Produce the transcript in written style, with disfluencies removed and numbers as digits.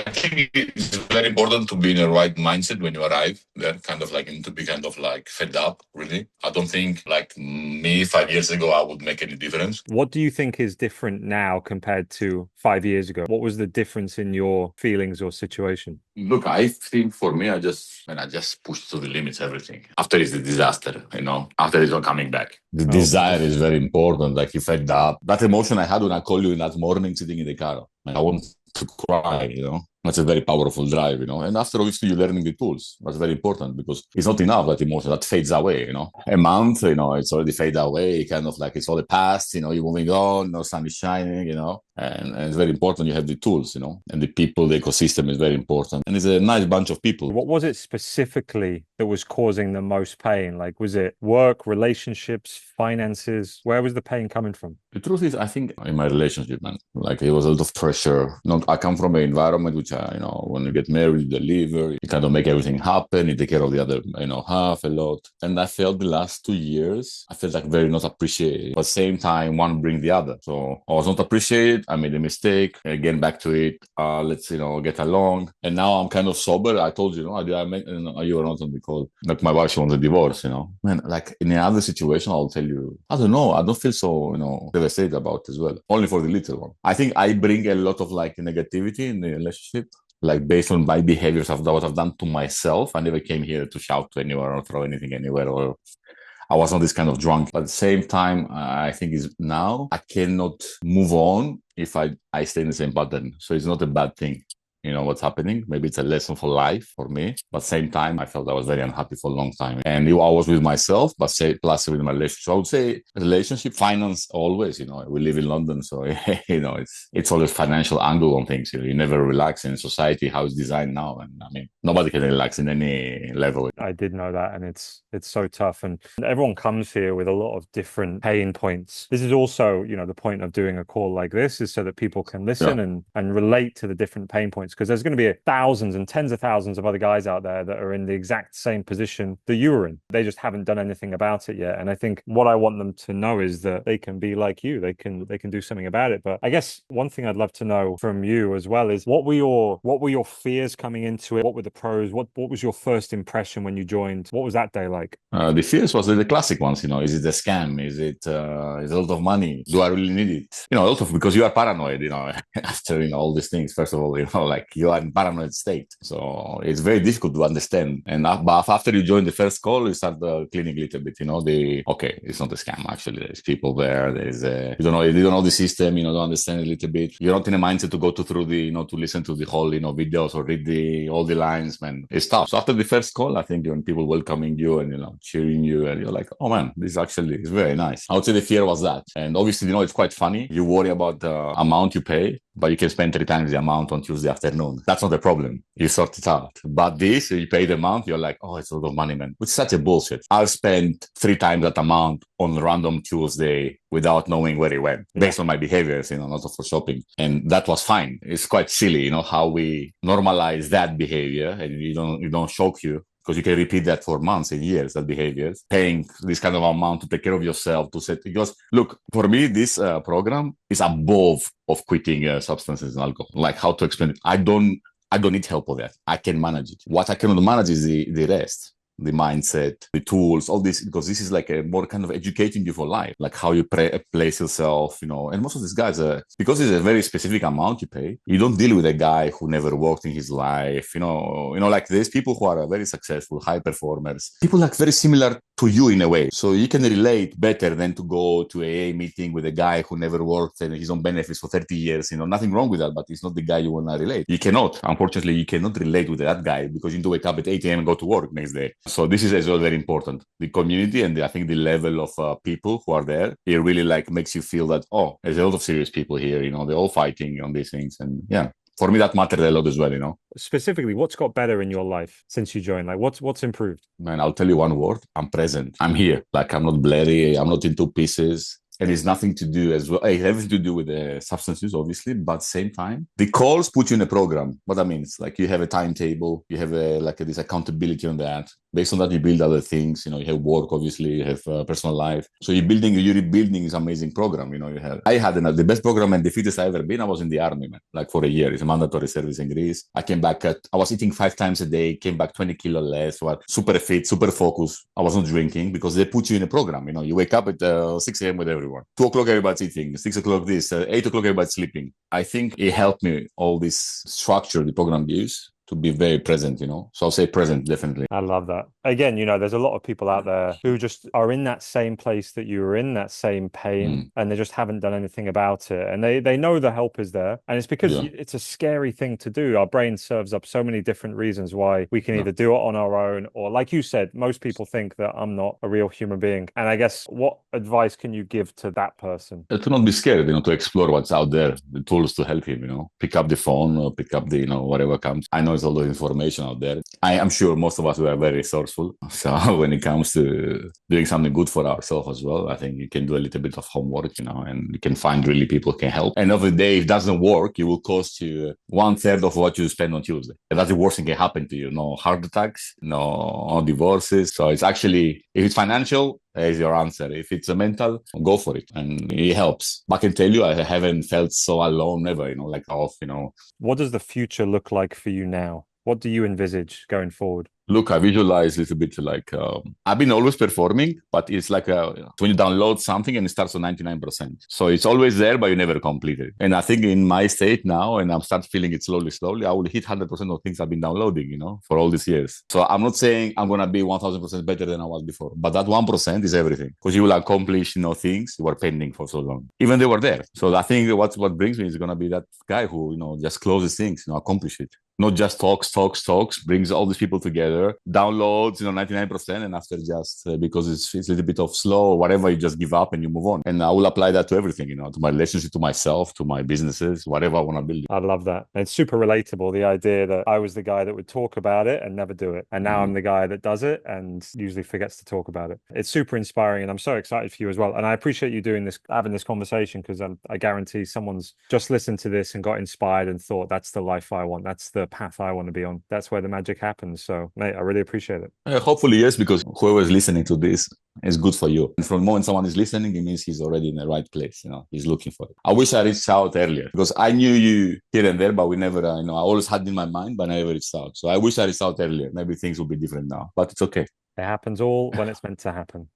I think it's very important to be in the right mindset when you arrive. Then kind of like you need to be kind of like fed up, really. I don't think like me 5 years ago, I would make any difference. What do you think is different now compared to 5 years ago? What was the difference in your feelings or situation? Look, I think for me, I just pushed to the limits everything. After is the disaster, after it's not coming back. The Oh desire gosh. is very important. Like you fed up. That emotion I had when I called you in that morning sitting in the car. Like, I want to cry. That's a very powerful drive. And after obviously you're learning the tools. That's very important because it's not enough that emotion that fades away. A month, it's already fade away, kind of like it's all the past, you're moving on, no sun is shining. And it's very important you have the tools. And the people, the ecosystem is very important. And it's a nice bunch of people. What was it specifically that was causing the most pain? Like, was it work, relationships, finances? Where was the pain coming from? The truth is, I think in my relationship, man, like it was a lot of pressure. I come from an environment which, when you get married, you deliver, you kind of make everything happen, you take care of the other, half a lot. And I felt the last 2 years, I felt like very not appreciated. But same time, one bring the other. So I was not appreciated. I made a mistake. Again, back to it. Let's, get along. And now I'm kind of sober. I told you, you were not on the call. Like my wife, she wants a divorce. Man, like in another situation, I'll tell you, I don't know. I don't feel so, devastated about it as well. Only for the little one. I think I bring a lot of like negativity in the relationship. Like based on my behaviors of what I've done to myself. I never came here to shout to anyone or throw anything anywhere, or I was not this kind of drunk. But at the same time, I think is now I cannot move on if I stay in the same pattern. So it's not a bad thing. What's happening. Maybe it's a lesson for life for me. But same time, I felt I was very unhappy for a long time. And I was with myself, but plus with my relationship. So I would say relationship, finance, always, we live in London. So, it's always financial angle on things. You never relax in society, how it's designed now. And I mean, nobody can relax in any level. I did know that, and it's so tough. And everyone comes here with a lot of different pain points. This is also, the point of doing a call like this is so that people can listen Yeah. and relate to the different pain points, because there's going to be thousands and tens of thousands of other guys out there that are in the exact same position that you were in. They just haven't done anything about it yet. And I think what I want them to know is that they can be like you. They can do something about it. But I guess one thing I'd love to know from you as well is what were your fears coming into it? What were the pros? What was your first impression when you joined? What was that day like? The fears was the classic ones. Is it a scam? Is it is a lot of money? Do I really need it? A lot of, because you are paranoid. After all these things. First of all, like you are in paranoid state, so it's very difficult to understand. And but after you join the first call, you start cleaning a little bit. Okay, it's not a scam. Actually, there's people there. There's you don't know the system. Don't understand a little bit. You're not in a mindset to go through the to listen to the whole videos or read all the lines. Man, it's tough. So after the first call, I think when people welcoming you and cheering you, and you're like, oh man, this actually is very nice. I would say the fear was that, and obviously it's quite funny. You worry about the amount you pay, but you can spend 3 times the amount on Tuesday afternoon. That's not a problem. You sort it out. But this, you pay the amount, you're like, oh, it's a lot of money, man. Which is such a bullshit. I've spent 3 times that amount on random Tuesday without knowing where it went, based on my behaviors, not for shopping. And that was fine. It's quite silly, how we normalize that behavior, and you don't shock you. Because you can repeat that for months and years, that behaviors, paying this kind of amount to take care of yourself, to set, because look, for me, this program is above of quitting substances and alcohol. Like how to explain it. I don't need help with that. I can manage it. What I cannot manage is the rest. The mindset, the tools, all this, because this is like a more kind of educating you for life, like how you place yourself, and most of these guys, because it's a very specific amount you pay, you don't deal with a guy who never worked in his life, like there's people who are very successful, high performers, people like very similar to you in a way. So you can relate better than to go to a meeting with a guy who never worked and he's on benefits for 30 years, nothing wrong with that, but it's not the guy you want to relate. Unfortunately, you cannot relate with that guy because you need to wake up at 8 a.m. and go to work next day. So this is as well very important. The community and I think the level of people who are there, it really like makes you feel that, oh, there's a lot of serious people here, they're all fighting on these things. And yeah, for me, that mattered a lot as well, Specifically, what's got better in your life since you joined? Like what's improved? Man, I'll tell you one word. I'm present. I'm here. Like I'm not blurry. I'm not in two pieces. And it's nothing to do as well. It has everything to do with the substances, obviously, but same time, the calls put you in a program. What that means, like you have a timetable, you have this accountability on that. Based on that, you build other things. You have work, obviously, you have personal life. So you're rebuilding this amazing program. I had the best program and the fittest I ever been. I was in the army, man, like for a year. It's a mandatory service in Greece. I came back I was eating 5 times a day, came back 20 kilo less, was super fit, super focused. I was not drinking because they put you in a program. You wake up at 6 a.m. with everyone. 2 o'clock, everybody's eating. 6 o'clock, this. 8 o'clock, everybody's sleeping. I think it helped me, all this structure the program gives, to be very present. So I'll say present, definitely. I love that. Again, there's a lot of people out there who just are in that same place that you were in, that same pain, and they just haven't done anything about it. And they know the help is there. And it's because it's a scary thing to do. Our brain serves up so many different reasons why we can either do it on our own, or like you said, most people think that I'm not a real human being. And I guess, what advice can you give to that person? To not be scared, to explore what's out there, the tools to help him, pick up the phone or pick up the, whatever comes. I know there's a lot of information out there. I am sure most of us were very resourceful. So when it comes to doing something good for ourselves as well, I think you can do a little bit of homework, and you can find really people who can help. And of the day, if it doesn't work, it will cost you 1/3 of what you spend on Tuesday. And that's the worst thing can happen to you. No heart attacks, no divorces. So it's actually, if it's financial, there's your answer. If it's a mental, go for it. And it helps. But I can tell you, I haven't felt so alone ever, like off. What does the future look like for you now? What do you envisage going forward? Look, I visualize a little bit like I've been always performing, but it's like when you download something and it starts on 99%. So it's always there, but you never complete it. And I think in my state now, and I'm start feeling it slowly, I will hit 100% of things I've been downloading, for all these years. So I'm not saying I'm going to be 1000% better than I was before, but that 1% is everything, because you will accomplish, things you were pending for so long. Even they were there. So I think what brings me is going to be that guy who, just closes things, accomplish it. Not just talks, brings all these people together, downloads, 99%, and after just because it's a little bit of slow or whatever, you just give up and you move on. And I will apply that to everything, to my relationship, to myself, to my businesses, whatever I want to build. I love that. It's super relatable, the idea that I was the guy that would talk about it and never do it. And now I'm the guy that does it and usually forgets to talk about it. It's super inspiring, and I'm so excited for you as well. And I appreciate you having this conversation, because I guarantee someone's just listened to this and got inspired and thought, that's the life I want. That's the path I want to be on. That's where the magic happens. So, mate, I really appreciate it. Hopefully, yes, because whoever is listening to this is good for you. And from the moment someone is listening, it means he's already in the right place. He's looking for it. I wish I reached out earlier, because I knew you here and there, but we never, I always had it in my mind, but I never reached out. So I wish I reached out earlier. Maybe things will be different now, but it's okay. It happens all when it's meant to happen.